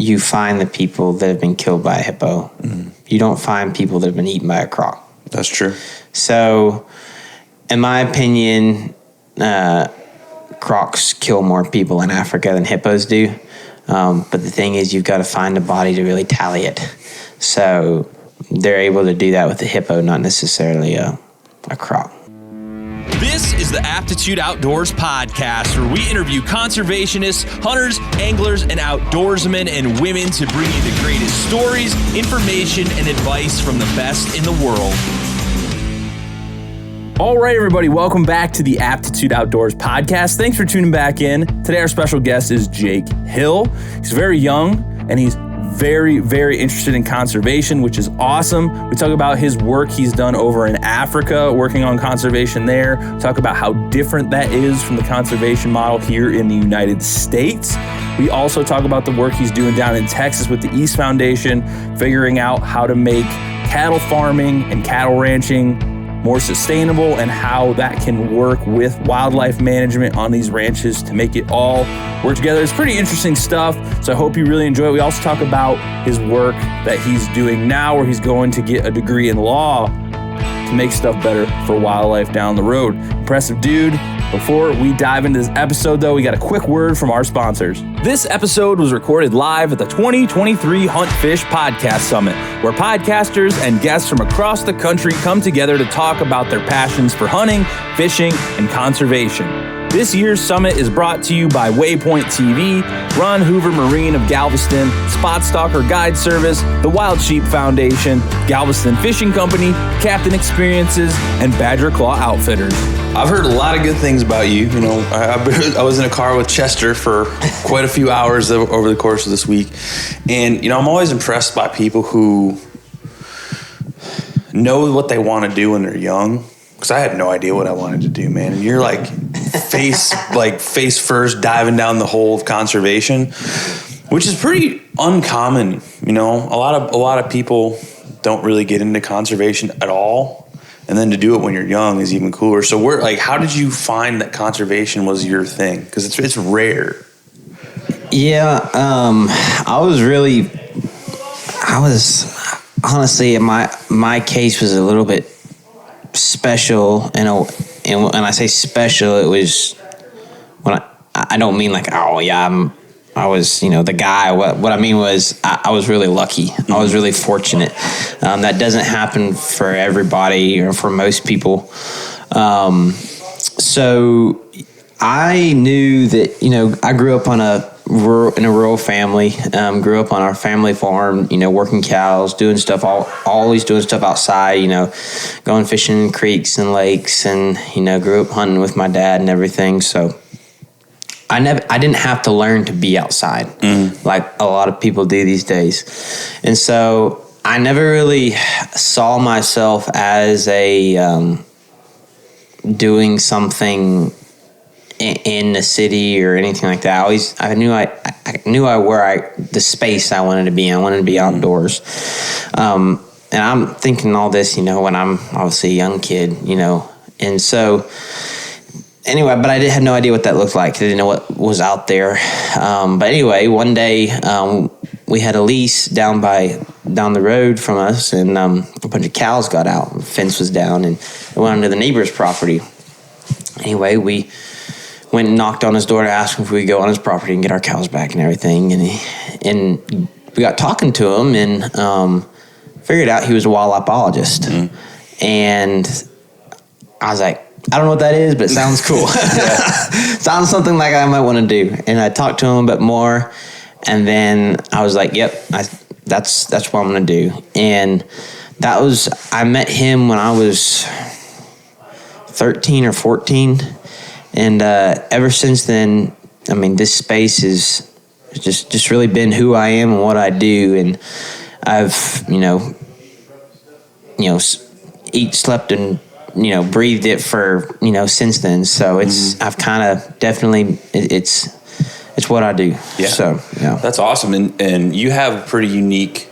you find the people that have been killed by a hippo. Mm. You don't find people that have been eaten by a croc. That's true. So, in my opinion, crocs kill more people in Africa than hippos do. But the thing is, you've got to find a body to really tally it. So they're able to do that with the hippo, not necessarily a croc. This is the Aptitude Outdoors podcast, where we interview conservationists, hunters, anglers, and outdoorsmen and women to bring you the greatest stories, information, and advice from the best in the world. All right, everybody, welcome back to the Aptitude Outdoors podcast. Thanks for tuning back in. Today, our special guest is Jake Hill. He's very young, and he's very, very interested in conservation, which is awesome. We talk about his work he's done over in Africa, working on conservation there. We talk about how different that is from the conservation model here in the United States. We also talk about the work he's doing down in Texas with the East Foundation, figuring out how to make cattle farming and cattle ranching more sustainable and how that can work with wildlife management on these ranches to make it all work together. It's pretty interesting stuff, so I hope you really enjoy it. We also talk about his work that he's doing now, where he's going to get a degree in law to make stuff better for wildlife down the road. Impressive dude. Before we dive into this episode, though, we got a quick word from our sponsors. This episode was recorded live at the 2023 Hunt Fish Podcast Summit, where podcasters and guests from across the country come together to talk about their passions for hunting, fishing, and conservation. This year's summit is brought to you by Waypoint TV, Ron Hoover Marine of Galveston, Spot Stalker Guide Service, the Wild Sheep Foundation, Galveston Fishing Company, Captain Experiences, and Badger Claw Outfitters. I've heard a lot of good things about you. You know, I was in a car with Chester for quite a few hours over the course of this week. And, you know, I'm always impressed by people who know what they want to do when they're young. Because I had no idea what I wanted to do, man. And you're like face first diving down the hole of conservation, which is pretty uncommon. You know, a lot of people don't really get into conservation at all. And then to do it when you're young is even cooler. So how did you find that conservation was your thing? Because it's rare. Yeah, I was honestly, my case was a little bit special, and when I say special, it was when I don't mean like, oh yeah, I was, you know, the guy. What I mean was I was really lucky. Mm-hmm. I was really fortunate. That doesn't happen for everybody or for most people. So I knew that, you know, I grew up in a rural family. Grew up on our family farm, you know, working cows, doing stuff, always doing stuff outside, you know, going fishing in creeks and lakes, and, you know, grew up hunting with my dad and everything. So I didn't have to learn to be outside like a lot of people do these days. And so I never really saw myself as doing something in the city or anything like that. I knew the space I wanted to be in. I wanted to be outdoors. And I'm thinking all this, you know, when I'm obviously a young kid, you know. And so anyway, but I had no idea what that looked like. I didn't know what was out there. But anyway, one day we had a lease down the road from us, and a bunch of cows got out. The fence was down, and it went onto the neighbor's property. Anyway, we went and knocked on his door to ask him if we could go on his property and get our cows back and everything. And we got talking to him and figured out he was a wildlife biologist. Mm. And I was like, I don't know what that is, but it sounds cool. Sounds something like I might want to do. And I talked to him a bit more, and then I was like, yep, that's what I'm going to do. And I met him when I was 13 or 14. And ever since then, I mean, this space has just really been who I am and what I do. And I've, you know, slept, and, you know, breathed it for, you know, since then. So it's, I've kind of definitely, it's what I do. Yeah. So, yeah. That's awesome. And you have a pretty unique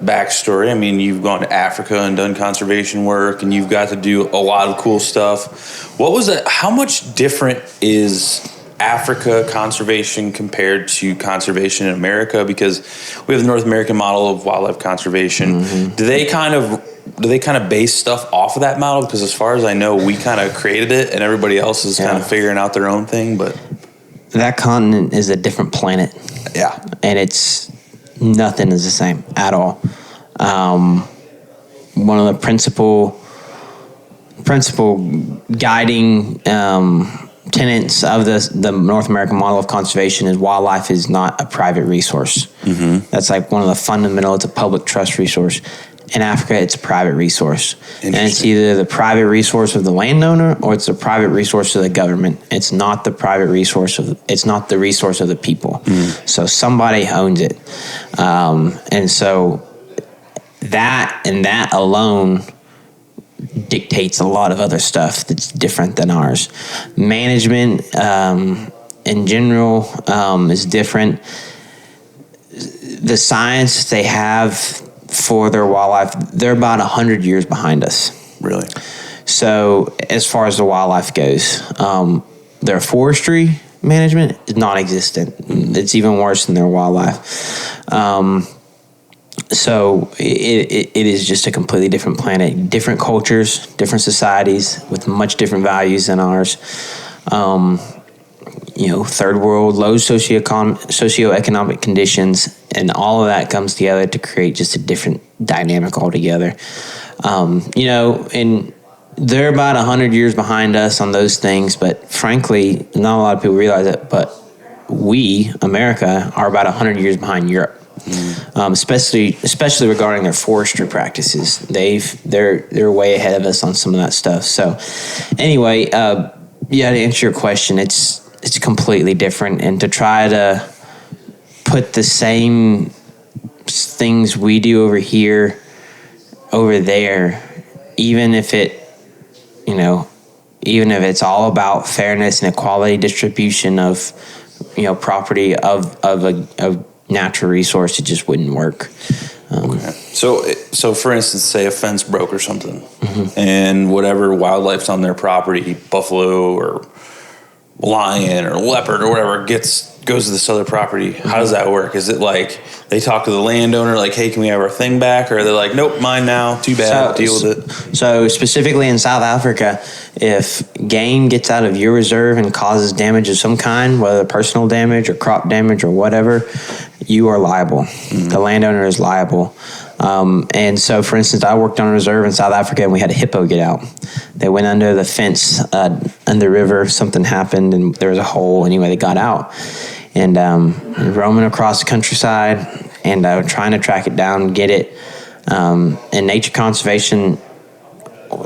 backstory. I mean, you've gone to Africa and done conservation work, and you've got to do a lot of cool stuff. What was that? How much different is Africa conservation compared to conservation in America? Because we have the North American model of wildlife conservation. Mm-hmm. Do they kind of base stuff off of that model? Because as far as I know, we kind of created it, and everybody else is kind of figuring out their own thing. But that continent is a different planet. Yeah, and it's nothing is the same at all. One of the principal guiding tenets of the North American model of conservation is wildlife is not a private resource. Mm-hmm. That's like one of the fundamental. It's a public trust resource. In Africa, it's a private resource, and it's either the private resource of the landowner or it's the private resource of the government. It's not the private resource it's not the resource of the people. Mm. So somebody owns it, and so that alone dictates a lot of other stuff that's different than ours. Management, in general, is different. The science they have for their wildlife, they're about 100 years behind us. Really? So as far as the wildlife goes, their forestry management is non-existent. It's even worse than their wildlife. So it is just a completely different planet, different cultures, different societies with much different values than ours. Third world, low socioeconomic conditions, and all of that comes together to create just a different dynamic altogether. And they're about 100 years behind us on those things, but frankly, not a lot of people realize it, but we, America, are about 100 years behind Europe. Especially regarding their forestry practices. They're way ahead of us on some of that stuff. So anyway, to answer your question, it's completely different, and to try to put the same things we do over here over there, even if it's all about fairness and equality distribution of property of a natural resource, it just wouldn't work. Okay. So for instance, say a fence broke or something, mm-hmm. and whatever wildlife's on their property, buffalo or lion or leopard or whatever, goes to this other property. Mm-hmm. How does that work? Is it like they talk to the landowner like, hey, can we have our thing back? Or are they like, nope, mine now, too bad, deal with it? So specifically in South Africa, if game gets out of your reserve and causes damage of some kind, whether personal damage or crop damage or whatever, you are liable. Mm-hmm. The landowner is liable. And so, for instance, I worked on a reserve in South Africa, and we had a hippo get out. They went under the fence in the river. Something happened, and there was a hole. Anyway, they got out. And roaming across the countryside, and trying to track it down, get it. And Nature Conservation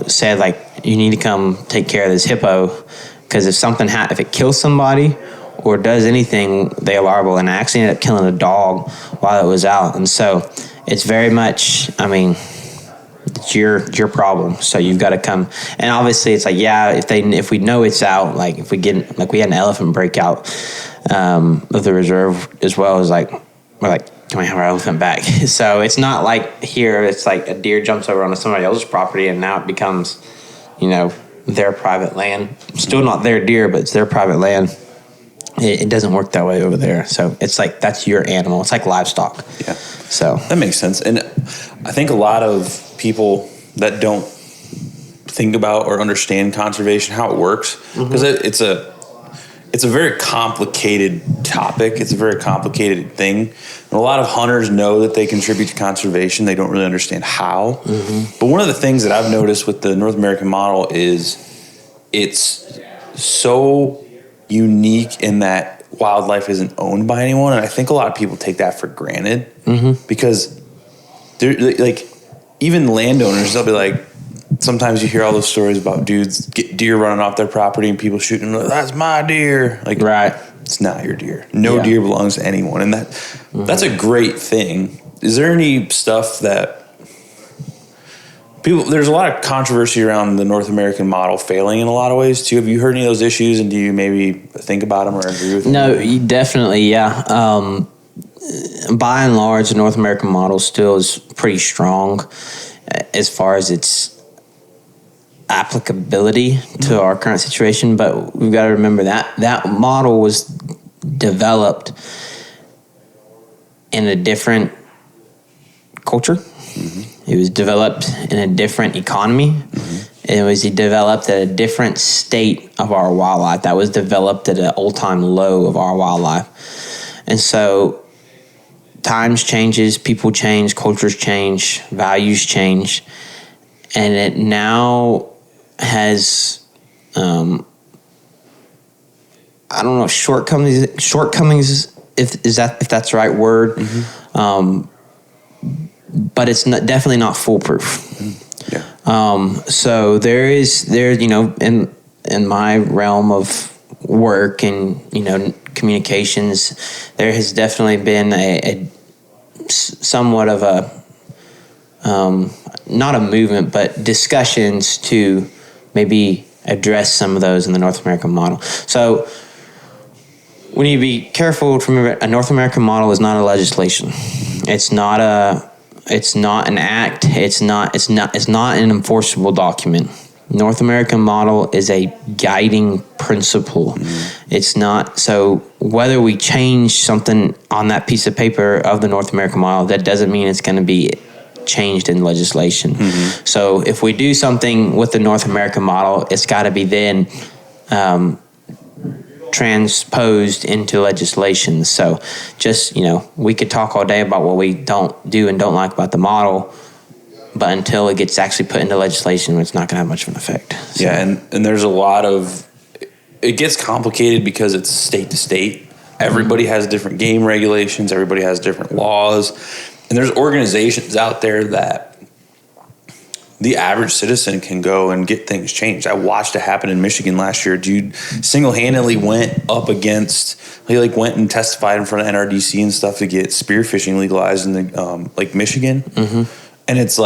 said, like, you need to come take care of this hippo, because if it kills somebody or does anything, they are liable. And I actually ended up killing a dog while it was out. And so it's very much, it's your problem. So you've got to come. And obviously it's like, if we know it's out, like if we get, like we had an elephant breakout of the reserve as well, as like, we're like, can we have our elephant back? So it's not like here, it's like a deer jumps over onto somebody else's property and now it becomes, their private land. Still not their deer, but it's their private land. It doesn't work that way over there. So it's like, that's your animal. It's like livestock. Yeah. So that makes sense. And I think a lot of people that don't think about or understand conservation, how it works, because mm-hmm. it's a very complicated topic. It's a very complicated thing. And a lot of hunters know that they contribute to conservation. They don't really understand how. Mm-hmm. But one of the things that I've noticed with the North American model is it's so unique in that wildlife isn't owned by anyone, and I think a lot of people take that for granted mm-hmm. because they're like, even landowners, they'll be like, sometimes you hear all those stories about dudes get deer running off their property and people shooting, like, that's my deer. Like, right, it's not your deer. No deer belongs to anyone, and that's a great thing. Is there any stuff that there's a lot of controversy around the North American model failing in a lot of ways too. Have you heard any of those issues, and do you maybe think about them or agree with them? No, definitely, yeah. By and large, the North American model still is pretty strong as far as its applicability to our current situation, but we've got to remember that model was developed in a different culture. It was developed in a different economy. It was developed at a different state of our wildlife. That was developed at an all-time low of our wildlife. And so times changes, people change, cultures change, values change, and it now has I don't know, shortcomings if that's the right word. But it's definitely not foolproof. So there in my realm of work and communications, there has definitely been a somewhat of a not a movement, but discussions to maybe address some of those in the North American model. So we need to be careful to remember a North American model is not a legislation. It's not an act. It's not an enforceable document. North American model is a guiding principle. It's not, so whether we change something on that piece of paper of the North American model, that doesn't mean it's going to be changed in legislation. So if we do something with the North American model, it's got to be then transposed into legislation. So just, we could talk all day about what we don't do and don't like about the model, but until it gets actually put into legislation, it's not going to have much of an effect. So. Yeah, and there's a lot of, it gets complicated because it's state to state. Everybody has different game regulations. Everybody has different laws. And there's organizations out there that the average citizen can go and get things changed. I watched it happen in Michigan last year. Dude single-handedly went up against, he went and testified in front of NRDC and stuff to get spearfishing legalized in the Michigan. And it's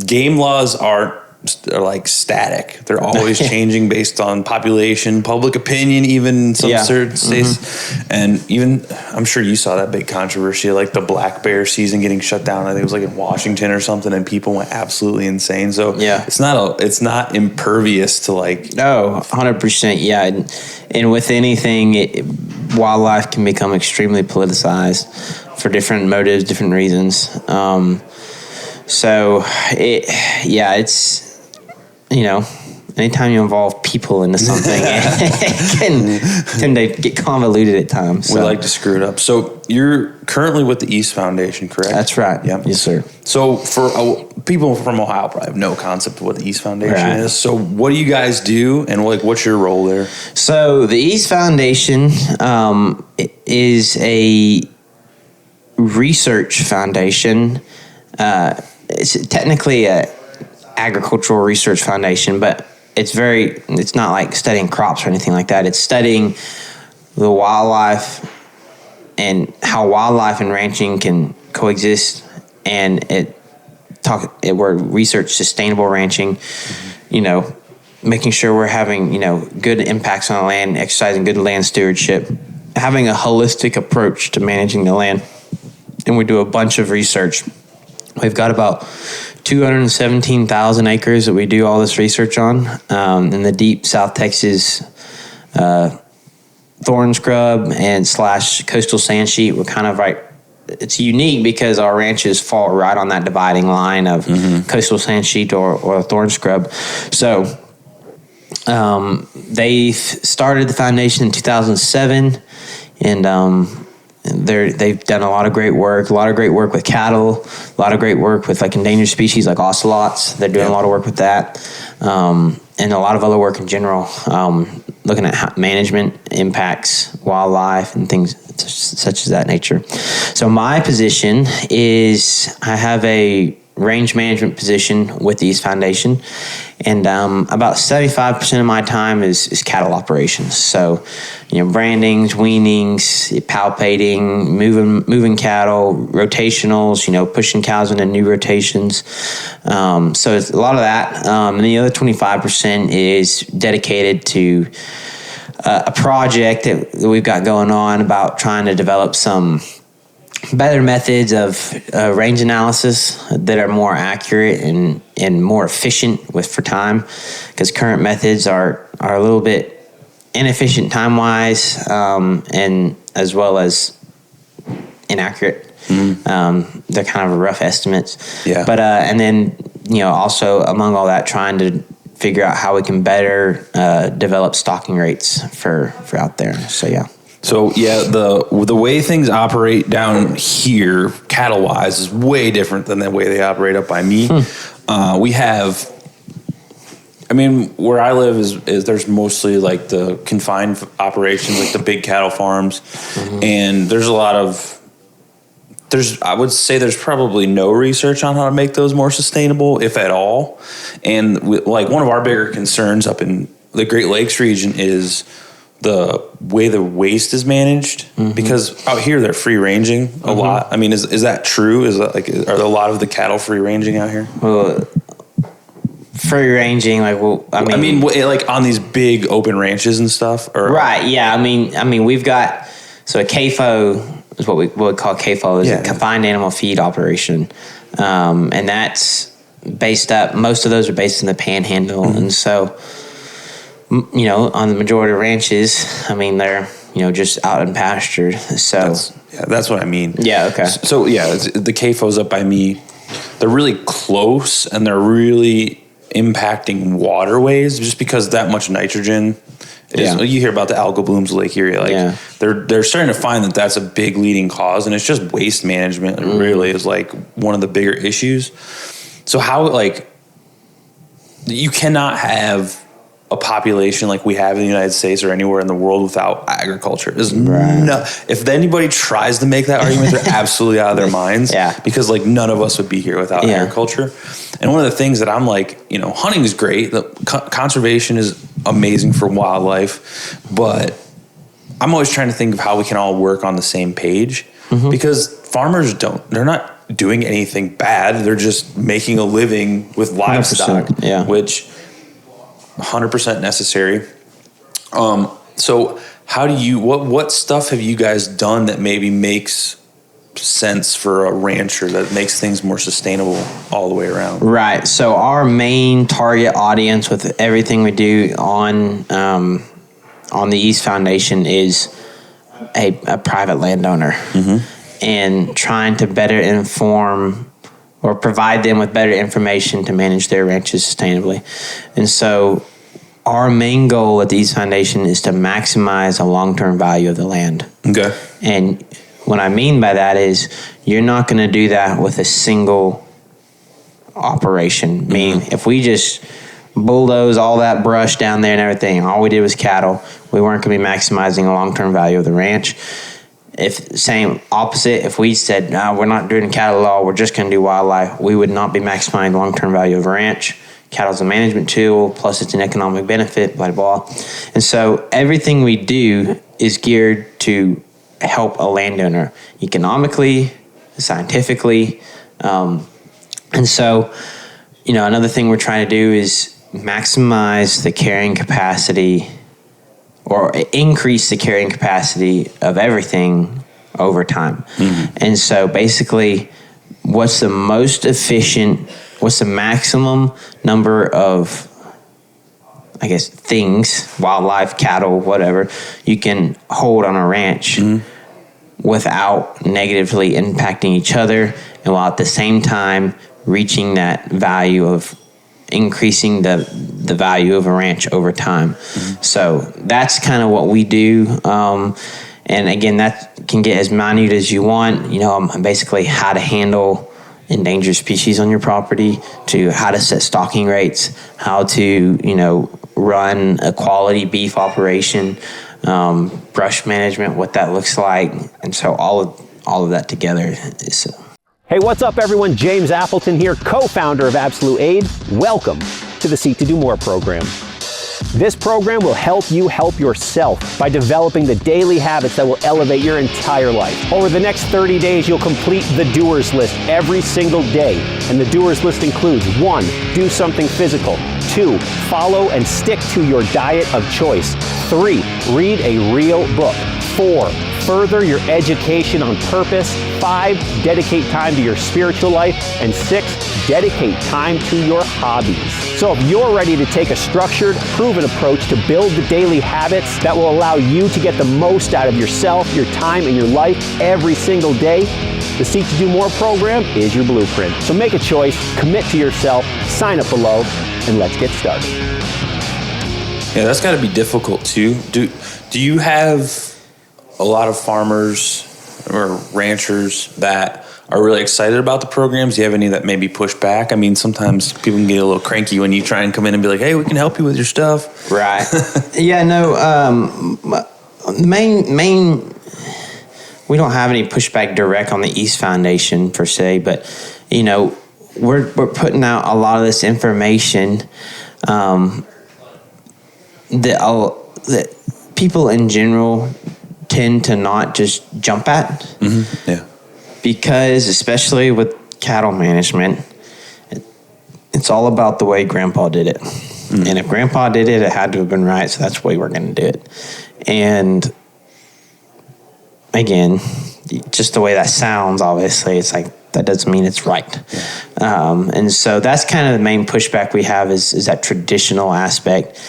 game laws are static. They're always changing based on population, public opinion, even in some certain states. And even, I'm sure you saw that big controversy, the black bear season getting shut down. I think it was in Washington or something, and people went absolutely insane. So it's not impervious to No, 100%. Yeah. And with anything, wildlife can become extremely politicized for different motives, different reasons. So it's, anytime you involve people into something, it can tend to get convoluted at times. So. We like to screw it up. So you're currently with the East Foundation, correct? That's right. Yeah. Yes, sir. So for people from Ohio probably have no concept of what the East Foundation is. So what do you guys do, and what's your role there? So the East Foundation is a research foundation. It's technically a agricultural research foundation, but it's not studying crops or anything like that. It's studying the wildlife and how wildlife and ranching can coexist, and we're research sustainable ranching, making sure we're having, good impacts on the land, exercising good land stewardship, having a holistic approach to managing the land. And we do a bunch of research. We've got about 217,000 acres that we do all this research on in the deep South Texas thorn scrub and / coastal sand sheet. We're kind of it's unique because our ranches fall right on that dividing line of coastal sand sheet or thorn scrub. So they started the foundation in 2007, and they've done a lot of great work with cattle, a lot of great work with endangered species like ocelots. They're doing a lot of work with that, and a lot of other work in general, looking at how management impacts wildlife and things such as that nature. So my position is I have a range management position with the East Foundation, and about 75% of my time is cattle operations. So, brandings, weanings, palpating, moving cattle, rotationals, pushing cows into new rotations. So it's a lot of that. And the other 25% is dedicated to a project that we've got going on about trying to develop some better methods of range analysis, that are more accurate and more efficient for time, because current methods are a little bit inefficient time-wise, and as well as inaccurate. They're kind of rough estimates. Yeah. But and then also among all that, trying to figure out how we can better develop stocking rates for out there. So yeah. So yeah, the way things operate down here, cattle wise, is way different than the way they operate up by me. We have, where I live is there's mostly like the confined operations, like the big cattle farms, and there's a lot of. I would say there's probably no research on how to make those more sustainable, if at all. And like one of our bigger concerns up in the Great Lakes region is the way the waste is managed, because out here they're free ranging a lot. I mean, is that true? Is that like, are there a lot of the cattle free ranging out here? Well, free ranging, like, like on these big open ranches and stuff, or right? Yeah, I mean, we've got a CAFO is what we call CAFO, is a confined animal feed operation, and that's based up. Most of those are based in the Panhandle, and so. On the majority of ranches, they're, just out in pasture. So that's what I mean. Yeah. Okay. So the CAFOs up by me, they're really close and they're really impacting waterways just because that much nitrogen is, you hear about the algal blooms of Lake Erie. They're starting to find that that's a big leading cause, and it's just waste management really is like one of the bigger issues. So how, like, you cannot have a population like we have in the United States or anywhere in the world without agriculture. If anybody tries to make that argument, they're absolutely out of their minds. Yeah. Because like none of us would be here without agriculture. And one of the things that I'm like, hunting is great. The conservation is amazing for wildlife, but I'm always trying to think of how we can all work on the same page, because farmers they're not doing anything bad. They're just making a living with livestock, which 100% necessary. So how do you, what stuff have you guys done that maybe makes sense for a rancher, that makes things more sustainable all the way around? Right. So our main target audience with everything we do on the East Foundation is a private landowner, and trying to better inform or provide them with better information to manage their ranches sustainably. And so our main goal at the East Foundation is to maximize the long-term value of the land. Okay. And what I mean by that is you're not going to do that with a single operation. Meaning, if we just bulldoze all that brush down there and everything, all we did was cattle, we weren't going to be maximizing the long-term value of the ranch. If we said, no, we're not doing cattle at all, we're just going to do wildlife, we would not be maximizing the long-term value of a ranch. Cattle's a management tool, plus it's an economic benefit, blah, blah, blah. And so everything we do is geared to help a landowner economically, scientifically. And so, another thing we're trying to do is maximize the carrying capacity or increase the carrying capacity of everything over time. And so basically, what's the most efficient, what's the maximum number of, things, wildlife, cattle, whatever, you can hold on a ranch without negatively impacting each other, and while at the same time reaching that value of increasing the value of a ranch over time. So that's kind of what we do. And again, that can get as minute as you want. Basically how to handle endangered species on your property, to how to set stocking rates, how to, run a quality beef operation, brush management, what that looks like. And so all of that together is... Hey, what's up everyone? James Appleton here, co-founder of Absolute Aid. Welcome to the Seek to Do More program. This program will help you help yourself by developing the daily habits that will elevate your entire life. Over the next 30 days, you'll complete the doers list every single day. And the doers list includes 1, do something physical. 2, follow and stick to your diet of choice. 3, read a real book. 4, further your education on purpose. 5, dedicate time to your spiritual life. And 6, dedicate time to your hobbies. So if you're ready to take a structured, proven approach to build the daily habits that will allow you to get the most out of yourself, your time, and your life every single day, the Seek to Do More program is your blueprint. So make a choice, commit to yourself, sign up below, and let's get started. Yeah, that's got to be difficult too. Do you have a lot of farmers or ranchers that are really excited about the programs? Do you have any that maybe push back? I mean, sometimes people can get a little cranky when you try and come in and be like, hey, we can help you with your stuff. Right. Yeah, no, main, we don't have any pushback direct on the East Foundation per se, but, you know, we're putting out a lot of this information that people in general tend to not just jump at. Mm-hmm. Yeah. Because especially with cattle management, it's all about the way Grandpa did it. Mm. And if Grandpa did it, it had to have been right, so that's the way we're going to do it. And again, just the way that sounds, obviously, it's like, that doesn't mean it's right. Yeah. And so that's kind of the main pushback we have is that traditional aspect,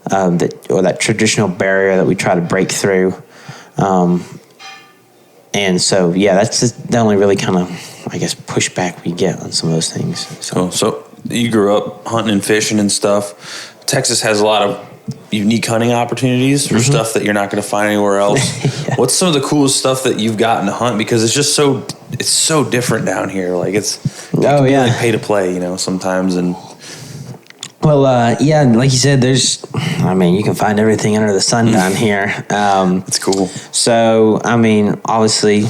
that traditional barrier that we try to break through. And so, yeah, that's just the only really kind of, I guess, pushback we get on some of those things. So you grew up hunting and fishing and stuff. Texas has a lot of unique hunting opportunities for stuff that you're not going to find anywhere else. Yeah. What's some of the coolest stuff that you've gotten to hunt? Because it's just so different down here. Like it's like pay to play, you know, sometimes. And well, yeah, like you said, you can find everything under the sun down here. It's cool. So, I mean, obviously,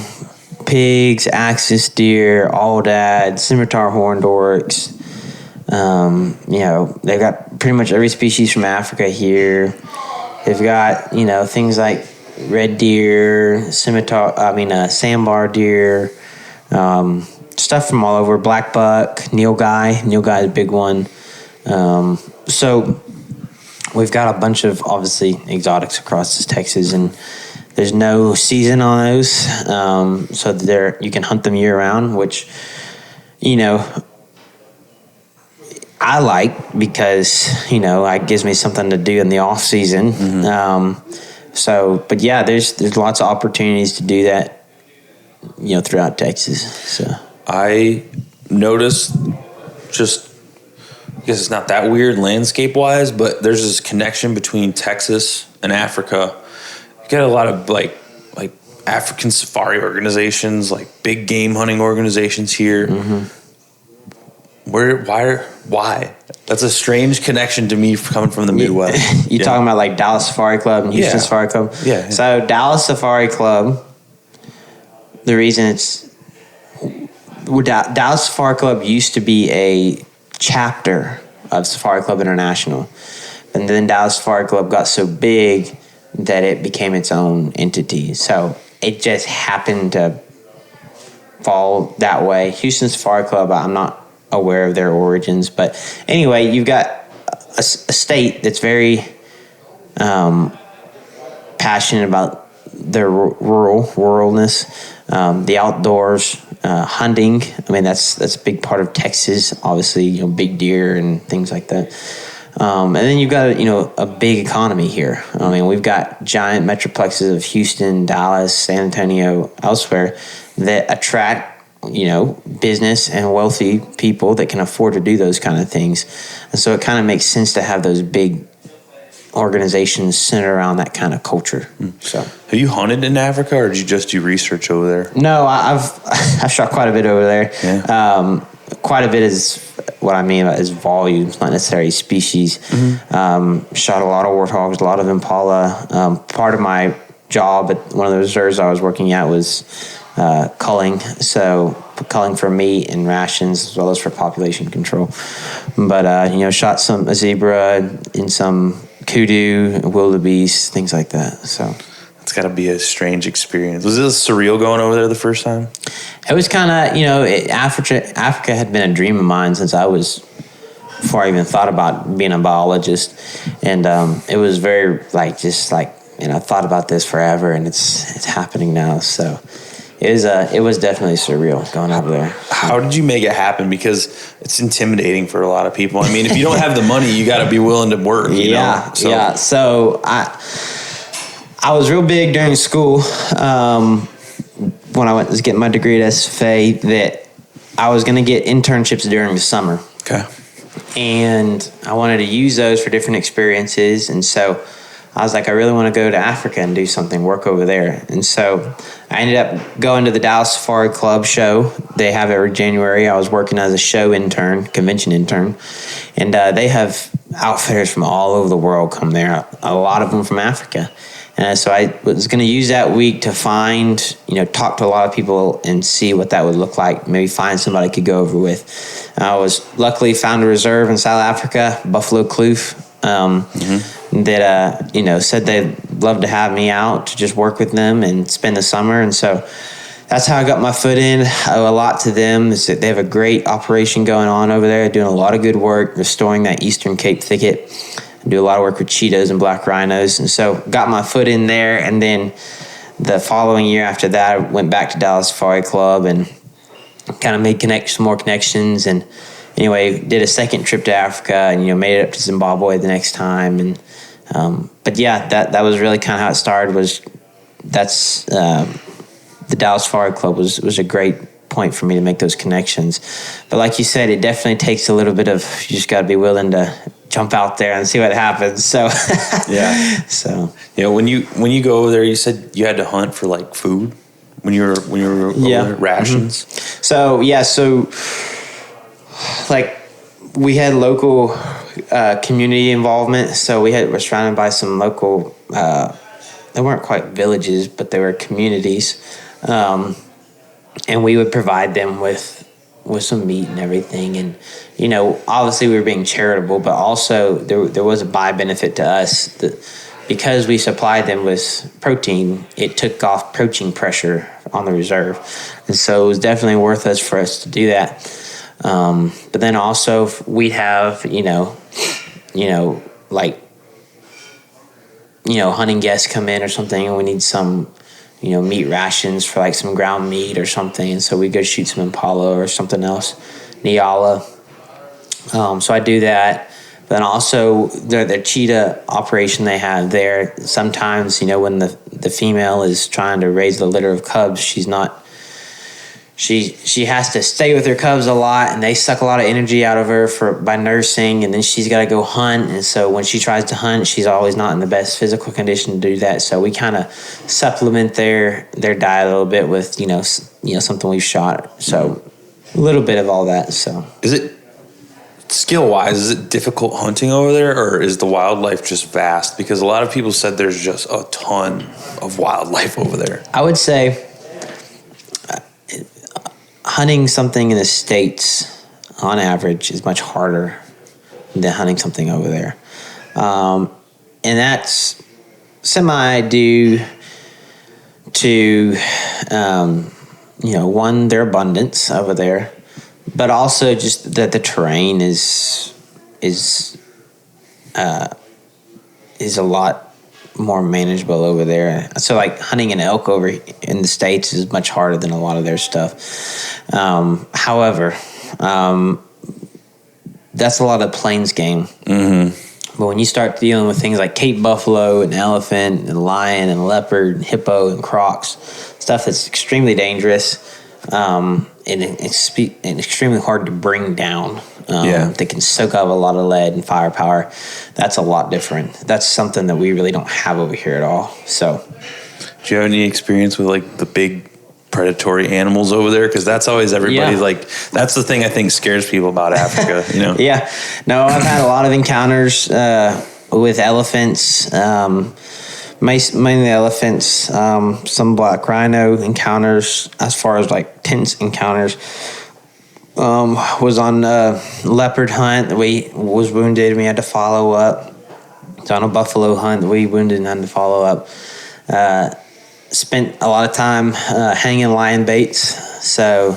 pigs, axis deer, aoudad, scimitar horned oryx. You know, they've got pretty much every species from Africa here. They've got, you know, things like red deer, sandbar deer, stuff from all over, black buck, nilgai. Nilgai is a big one. So we've got a bunch of obviously exotics across Texas, and there's no season on those. So you can hunt them year round, which, you know, I like because, you know, it gives me something to do in the off season. Mm-hmm. But yeah, there's lots of opportunities to do that, you know, throughout Texas. So I noticed I guess it's not that weird landscape-wise, but there's this connection between Texas and Africa. You get a lot of like African safari organizations, like big game hunting organizations here. Mm-hmm. Why? That's a strange connection to me coming from the Midwest. You're talking about like Dallas Safari Club and Houston Safari Club? Yeah. So Dallas Safari Club, the reason Dallas Safari Club used to be a chapter of Safari Club International, and then Dallas Safari Club got so big that it became its own entity. So it just happened to fall that way. Houston Safari Club, I'm not aware of their origins, but anyway, you've got a state that's very passionate about their ruralness, the outdoors, hunting. I mean, that's a big part of Texas. Obviously, you know, big deer and things like that. And then you've got a big economy here. I mean, we've got giant metroplexes of Houston, Dallas, San Antonio, elsewhere that attract, you know, business and wealthy people that can afford to do those kind of things. And so it kind of makes sense to have those big organizations centered around that kind of culture. So, have you hunted in Africa, or did you just do research over there? No, I've shot quite a bit over there. Yeah. Quite a bit is what I mean is volumes, not necessarily species. Mm-hmm. Shot a lot of warthogs, a lot of impala. Part of my job at one of the reserves I was working at was culling. So culling for meat and rations as well as for population control. But shot a zebra and some kudu, wildebeest, things like that. So it's got to be a strange experience. Was it surreal going over there the first time? It was kind of, Africa had been a dream of mine since before I even thought about being a biologist. And it was very, I've thought about this forever, and it's happening now. So it was definitely surreal going over there. How did you make it happen? Because it's intimidating for a lot of people. I mean, if you don't have the money, you got to be willing to work. You know? Yeah. So I was real big during school when I was getting my degree at SFA that I was going to get internships during the summer. Okay. And I wanted to use those for different experiences. And so I was like, I really want to go to Africa and do something, work over there. And so I ended up going to the Dallas Safari Club show. They have every January. I was working as a show intern, convention intern. And they have outfitters from all over the world come there, a lot of them from Africa. And so I was going to use that week to find, talk to a lot of people and see what that would look like. Maybe find somebody I could go over with. I was luckily found a reserve in South Africa, Buffalo Kloof, that, said they'd love to have me out to just work with them and spend the summer. And so that's how I got my foot in. I owe a lot to them. They have a great operation going on over there, doing a lot of good work, restoring that Eastern Cape thicket. I do a lot of work with cheetahs and black rhinos. And so got my foot in there. And then the following year after that, I went back to Dallas Safari Club and kind of made some more connections. And anyway, did a second trip to Africa and, made it up to Zimbabwe the next time. And, but yeah, that was really kind of how it started the Dallas Safari Club was a great point for me to make those connections. But like you said, it definitely takes a little bit of, you just got to be willing to jump out there and see what happens. So, yeah. So, when you go over there, you said you had to hunt for like food when you were over there, rations. Mm-hmm. So like we had local community involvement. So we're surrounded by some local, they weren't quite villages, but they were communities. And we would provide them with some meat and everything. And, obviously we were being charitable, but also there was a buy benefit to us. Because we supplied them with protein, it took off poaching pressure on the reserve. And so it was definitely worth us for us to do that. But then also we'd have, hunting guests come in or something, and we need some, meat rations for like some ground meat or something. And so we go shoot some impala or something else, Nyala. So I do that. But then also the cheetah operation they have there, sometimes, when the female is trying to raise the litter of cubs, she has to stay with her cubs a lot, and they suck a lot of energy out of her by nursing, and then she's got to go hunt. And so when she tries to hunt, she's always not in the best physical condition to do that. So we kind of supplement their diet a little bit with something we've shot. So a little bit of all that. So is it skill-wise? Is it difficult hunting over there, or is the wildlife just vast? Because a lot of people said there's just a ton of wildlife over there. I would say hunting something in the States, on average, is much harder than hunting something over there. And that's semi-due to, one, their abundance over there, but also just that the terrain is a lot more manageable over there. So like hunting an elk over in the States is much harder than a lot of their stuff. However, that's a lot of plains game. Mm-hmm. But when you start dealing with things like Cape buffalo and elephant and lion and leopard and hippo and crocs, stuff that's extremely dangerous, and extremely hard to bring down. They can soak up a lot of lead and firepower. That's a lot different. That's something that we really don't have over here at all. So, do you have any experience with like the big predatory animals over there? Because that's always everybody's that's the thing I think scares people about Africa. Yeah. No, I've had a lot of encounters with elephants. Mainly elephants, some black rhino encounters. As far as like tense encounters, was on a leopard hunt that we was wounded. We had to follow up. It's on a buffalo hunt that we wounded and had to follow up. Spent a lot of time hanging lion baits. So,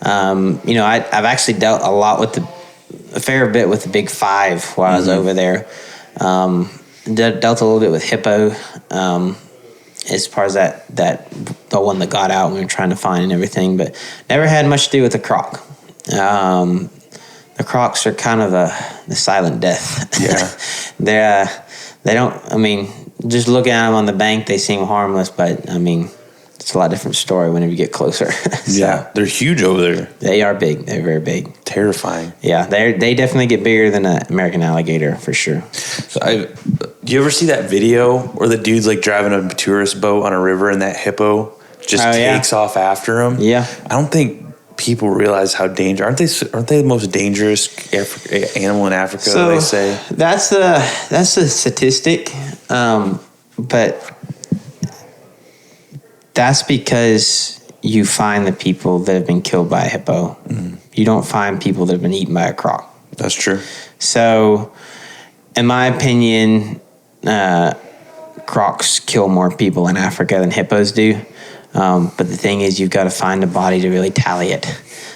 I've actually dealt a fair bit with the big five while I was over there. dealt a little bit with hippo, as far as that the one that got out and we were trying to find and everything, but never had much to do with the croc. The crocs are kind of the silent death. Yeah. They don't, I mean, just looking at them on the bank, they seem harmless, but I mean, it's a lot different story whenever you get closer. So, yeah, they're huge over there. They are big. They're very big. Terrifying. Yeah, they definitely get bigger than an American alligator for sure. So do you ever see that video where the dude's like driving a tourist boat on a river and that hippo just takes off after him? Yeah. I don't think people realize how dangerous. Aren't they the most dangerous animal in Africa? So they say that's the statistic, but that's because you find the people that have been killed by a hippo. Mm-hmm. You don't find people that have been eaten by a croc. That's true. So, in my opinion, crocs kill more people in Africa than hippos do. But the thing is, you've got to find a body to really tally it.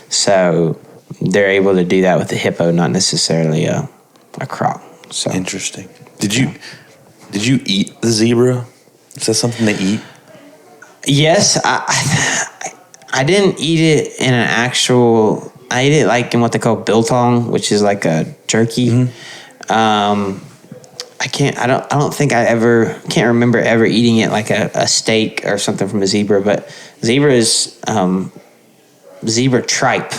So they're able to do that with the hippo, not necessarily a croc. So interesting. Did you eat the zebra? Is that something they eat? Yes, I didn't eat it in an actual. I ate it like in what they call biltong, which is like a jerky. Mm-hmm. I don't think can't remember ever eating it like a steak or something from a zebra, but zebra tripe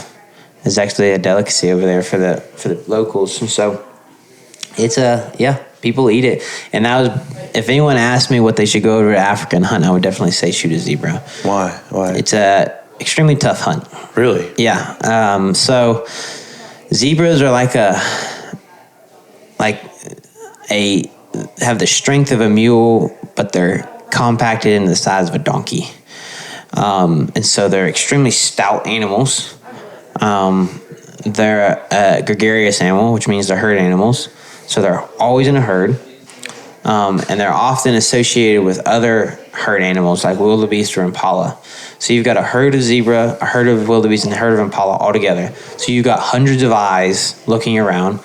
is actually a delicacy over there for the locals. And so it's people eat it. And if anyone asked me what they should go over to Africa and hunt, I would definitely say shoot a zebra. Why? It's a extremely tough hunt. Really? Yeah. So zebras are have the strength of a mule, but they're compacted into the size of a donkey. And so they're extremely stout animals. They're a gregarious animal, which means they're herd animals. So they're always in a herd. And they're often associated with other herd animals like wildebeest or impala. So you've got a herd of zebra, a herd of wildebeest, and a herd of impala all together. So you've got hundreds of eyes looking around.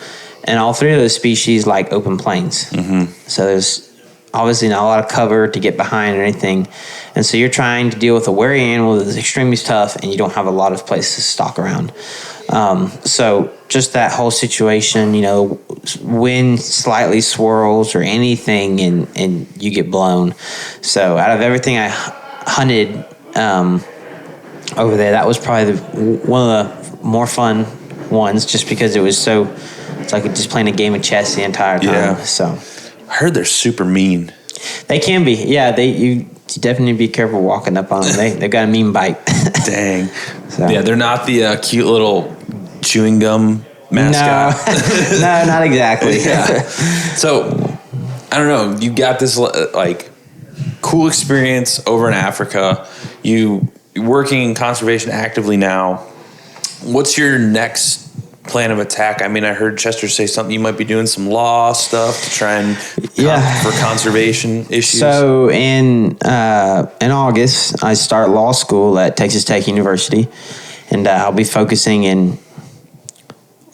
And all three of those species like open plains. Mm-hmm. So there's obviously not a lot of cover to get behind or anything. And so you're trying to deal with a wary animal that is extremely tough and you don't have a lot of places to stalk around. So just that whole situation, wind slightly swirls or anything and you get blown. So out of everything I hunted over there, that was probably one of the more fun ones just because it was so... It's like just playing a game of chess the entire time. Yeah. So I heard they're super mean. They can be. Yeah, you definitely be careful walking up on them. They've got a mean bite. Dang. So. Yeah, they're not the cute little chewing gum mascot. No, not exactly. Yeah. So, I don't know. You got this cool experience over in Africa. You're working in conservation actively now. What's your next plan of attack? I mean, I heard Chester say something. You might be doing some law stuff to try and for conservation issues. So in August, I start law school at Texas Tech University, and I'll be focusing in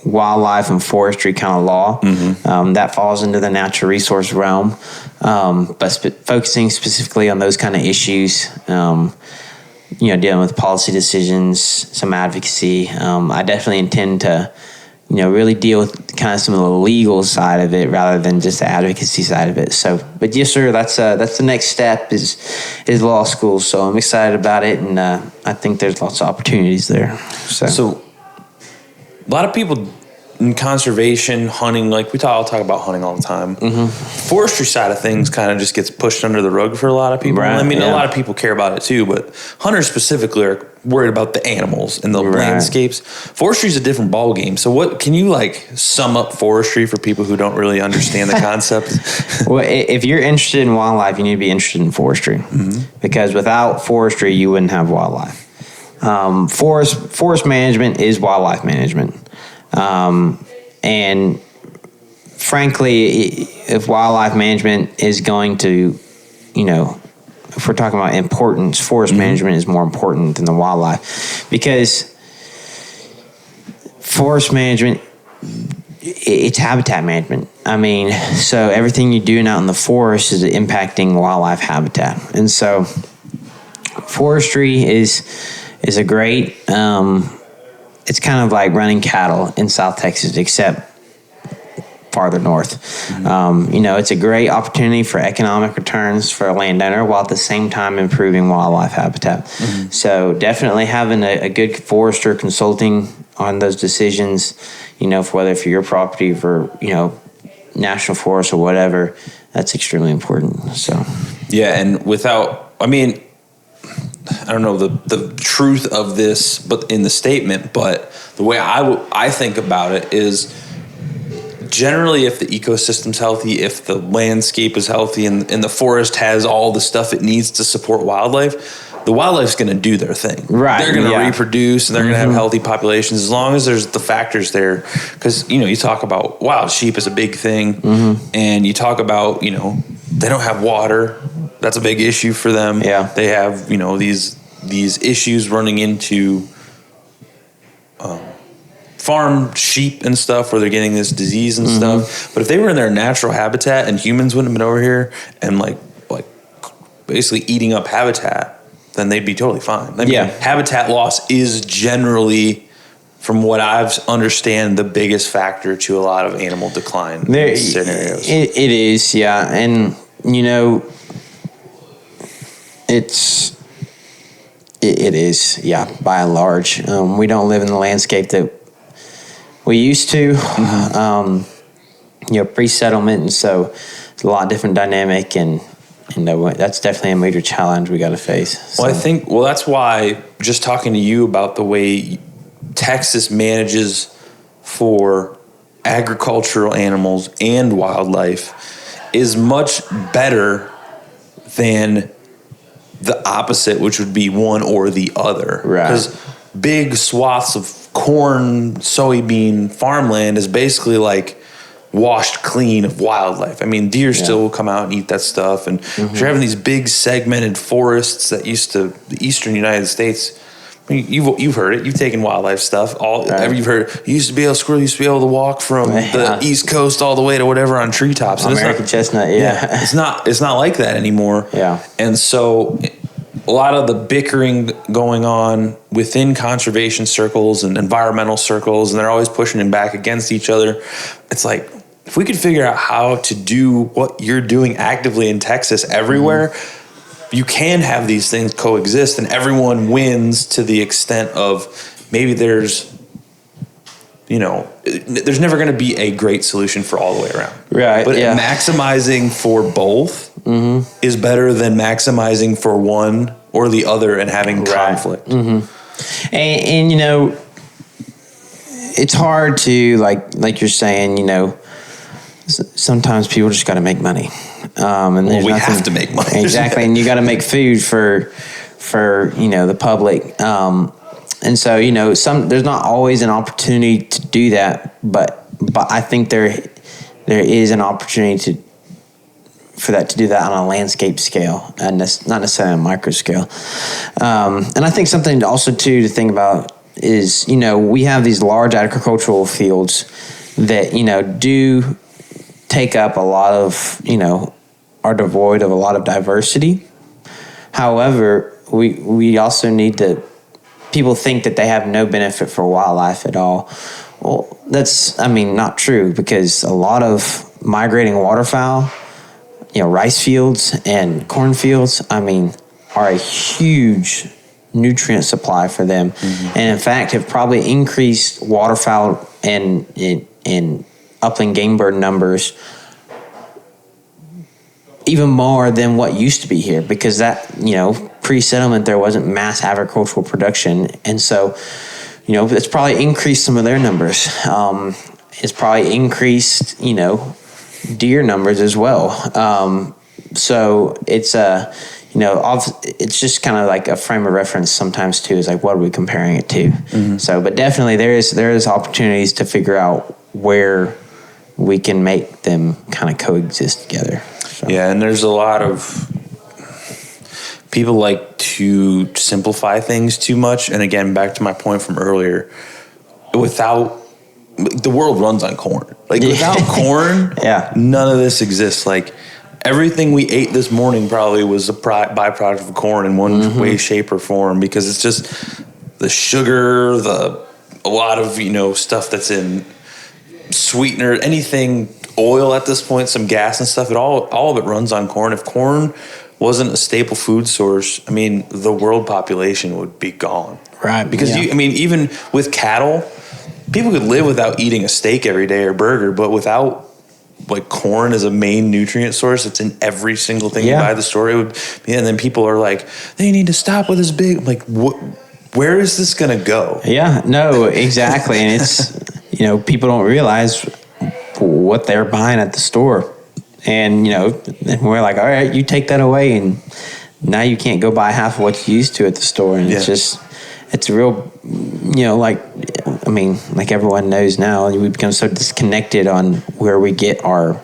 wildlife and forestry kind of law. Mm-hmm. That falls into the natural resource realm, but focusing specifically on those kind of issues. Dealing with policy decisions, some advocacy. I definitely intend to, really deal with kind of some of the legal side of it rather than just the advocacy side of it. So, but yes, sir, that's the next step is law school. So I'm excited about it, and I think there's lots of opportunities there. So a lot of people in conservation, hunting, I'll talk about hunting all the time. Mm-hmm. Forestry side of things kind of just gets pushed under the rug for a lot of people. Right, a lot of people care about it too, but hunters specifically are worried about the animals and the landscapes. Forestry is a different ball game. So what can you sum up forestry for people who don't really understand the concept? Well, if you're interested in wildlife, you need to be interested in forestry, mm-hmm. because without forestry, you wouldn't have wildlife. Forest management is wildlife management. And frankly, if wildlife management is going to, if we're talking about importance, forest mm-hmm. management is more important than the wildlife, because forest management, it's habitat management. I mean, so everything you're doing out in the forest is impacting wildlife habitat. And so forestry is a great, it's kind of like running cattle in South Texas, except farther north. It's a great opportunity for economic returns for a landowner while at the same time improving wildlife habitat. So definitely having a good forester consulting on those decisions, for whether for your property, for, national forest or whatever, that's extremely important. So, yeah. And I don't know the truth of this, but in the statement, but the way I think about it is generally if the ecosystem's healthy, if the landscape is healthy and the forest has all the stuff it needs to support wildlife, the wildlife's going to do their thing. Right. They're going to reproduce and they're going to have healthy populations as long as there's the factors there. Because, you talk about wild sheep is a big thing. And you talk about, they don't have water. That's a big issue for them. Yeah. They have, these issues running into farm sheep and stuff where they're getting this disease and stuff. But if they were in their natural habitat and humans wouldn't have been over here and like basically eating up habitat, then they'd be totally fine. Habitat loss is generally, from what I've understand, the biggest factor to a lot of animal decline scenarios. It is, yeah. And, it is, yeah, by and large. We don't live in the landscape that we used to, pre-settlement, and so it's a lot different dynamic, and that's definitely a major challenge we got to face. So. Well, that's why just talking to you about the way Texas manages for agricultural animals and wildlife is much better than the opposite, which would be one or the other. Right. Because big swaths of corn, soybean, farmland is basically like washed clean of wildlife. I mean, deer still will come out and eat that stuff. And you're having these big segmented forests that used to, the eastern United States, I mean, you've heard it. You've taken wildlife stuff. You've heard, squirrel used to be able to walk from the East Coast all the way to whatever on treetops. And American chestnut, it's not like that anymore. Yeah. And so a lot of the bickering going on within conservation circles and environmental circles, and they're always pushing them back against each other. It's like, if we could figure out how to do what you're doing actively in Texas everywhere, you can have these things coexist and everyone wins to the extent of maybe there's never going to be a great solution for all the way around. Right. But maximizing for both is better than maximizing for one or the other and having conflict. And it's hard to, like you're saying, sometimes people just got to make money. And we have to make money. Exactly. And you got to make food for the public. And so, there's not always an opportunity to do that, but I think there is an opportunity for that to do that on a landscape scale and not necessarily on a micro scale. And I think something also too to think about is, we have these large agricultural fields that, do take up a lot of, are devoid of a lot of diversity. However, we also need to, people think that they have no benefit for wildlife at all. Well, that's, not true, because a lot of migrating waterfowl, rice fields and cornfields, are a huge nutrient supply for them. And in fact, have probably increased waterfowl and upland game bird numbers even more than what used to be here, because that, pre-settlement, there wasn't mass agricultural production. And so, it's probably increased some of their numbers. It's probably increased, deer numbers as well. So it's it's just kind of like a frame of reference sometimes too, is like, what are we comparing it to? So, but definitely there is opportunities to figure out where we can make them kind of coexist together. So. Yeah, and there's a lot of people like to simplify things too much. And again, back to my point from earlier, without the world runs on corn. Like without corn, none of this exists. Like everything we ate this morning probably was a byproduct of corn in one way, shape, or form, because it's just the sugar, a lot of, stuff that's in sweetener, anything, oil at this point, some gas and stuff. All of it runs on corn. If corn wasn't a staple food source, I mean, the world population would be gone. Right. Because even with cattle, people could live without eating a steak every day or burger, but without like corn as a main nutrient source, it's in every single thing you buy at the store. And then people are like, they need to stop with this big. I'm like, where is this going to go? Yeah, no, exactly. And it's, people don't realize what they're buying at the store. And, we're like, all right, you take that away, and now you can't go buy half of what you used to at the store. And it's a real, like everyone knows now, we become so disconnected on where we get our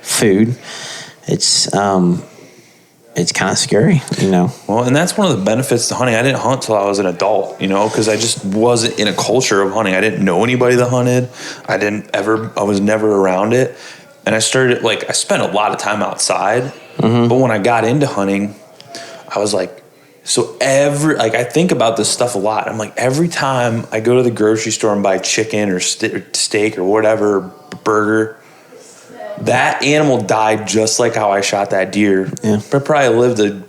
food. It's kind of scary, Well, and that's one of the benefits to hunting. I didn't hunt till I was an adult, because I just wasn't in a culture of hunting. I didn't know anybody that hunted. I was never around it. And I spent a lot of time outside. But when I got into hunting, I was like, I think about this stuff a lot. I'm like, every time I go to the grocery store and buy chicken or steak or whatever, burger, that animal died just like how I shot that deer. Yeah. But probably lived a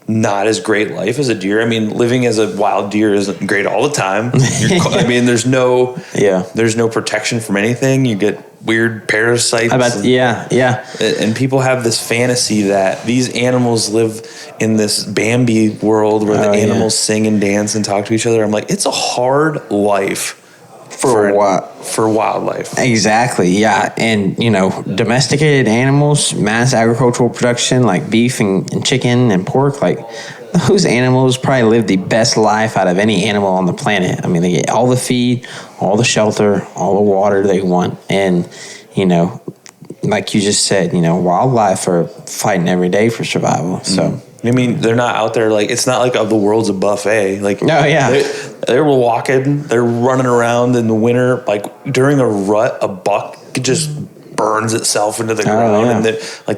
not as great life as a deer. I mean, living as a wild deer isn't great all the time. There's no protection from anything. You get weird parasites. And people have this fantasy that these animals live in this Bambi world where the animals sing and dance and talk to each other. I'm like, it's a hard life for wildlife. Exactly, yeah. And, domesticated animals, mass agricultural production like beef and chicken and pork, like those animals probably live the best life out of any animal on the planet. I mean, they get all the feed, all the shelter, all the water they want. And, like you just said, wildlife are fighting every day for survival. So, I mean, they're not out there it's not like the world's a buffet. Like, no, yeah. They're walking, they're running around in the winter. Like during a rut, a buck just burns itself into the ground, and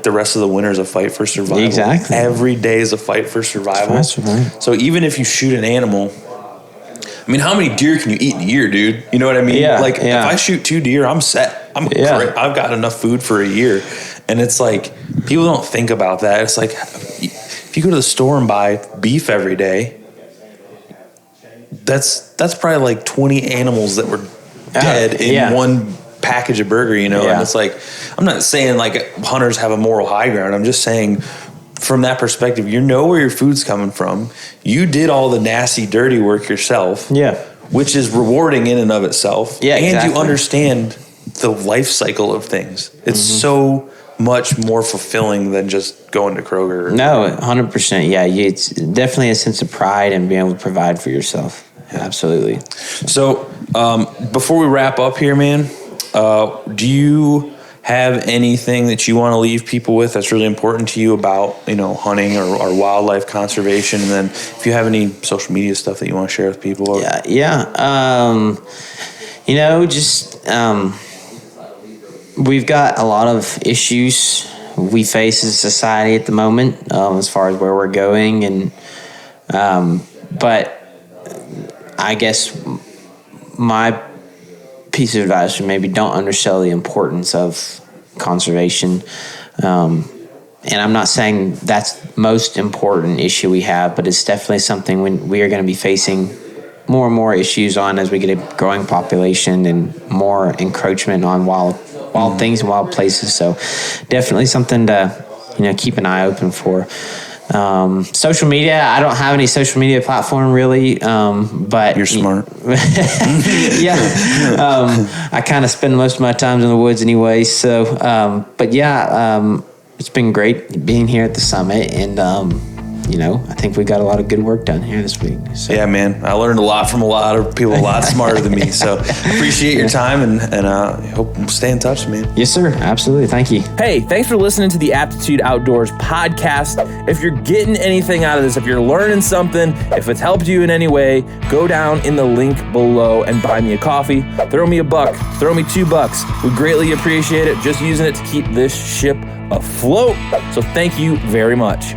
the rest of the winter is a fight for survival. Exactly. Every day is a fight for survival. So even if you shoot an animal, I mean, how many deer can you eat in a year, dude? You know what I mean? Yeah, if I shoot 2 deer, I'm set. I'm great. I've got enough food for a year. And it's like, people don't think about that. It's like, if you go to the store and buy beef every day, that's probably like 20 animals that were dead in one package of burger, And it's like, I'm not saying like hunters have a moral high ground. I'm just saying, from that perspective, where your food's coming from. You did all the nasty, dirty work yourself. Yeah. Which is rewarding in and of itself. Yeah, and you understand the life cycle of things. It's so much more fulfilling than just going to Kroger. No, 100%. Yeah, it's definitely a sense of pride and being able to provide for yourself. Yeah, absolutely. So, before we wrap up here, man, do you have anything that you want to leave people with that's really important to you about, hunting or wildlife conservation? And then if you have any social media stuff that you want to share with people. We've got a lot of issues we face as a society at the moment, as far as where we're going. And, but I guess my piece of advice would maybe don't undersell the importance of conservation. And I'm not saying that's the most important issue we have, but it's definitely something we are going to be facing more and more issues on as we get a growing population and more encroachment on wild things and wild places. So definitely something to, keep an eye open for. Social media, I don't have any social media platform really, but you're smart. I kind of spend most of my time in the woods anyway. So, it's been great being here at the summit, and I think we got a lot of good work done here this week. So. Yeah, man. I learned a lot from a lot of people a lot smarter than me. So appreciate your time and hope we'll stay in touch, man. Yes, sir. Absolutely. Thank you. Hey, thanks for listening to the Aptitude Outdoors podcast. If you're getting anything out of this, if you're learning something, if it's helped you in any way, go down in the link below and buy me a coffee. Throw me $1, throw me $2. We greatly appreciate it. Just using it to keep this ship afloat. So thank you very much.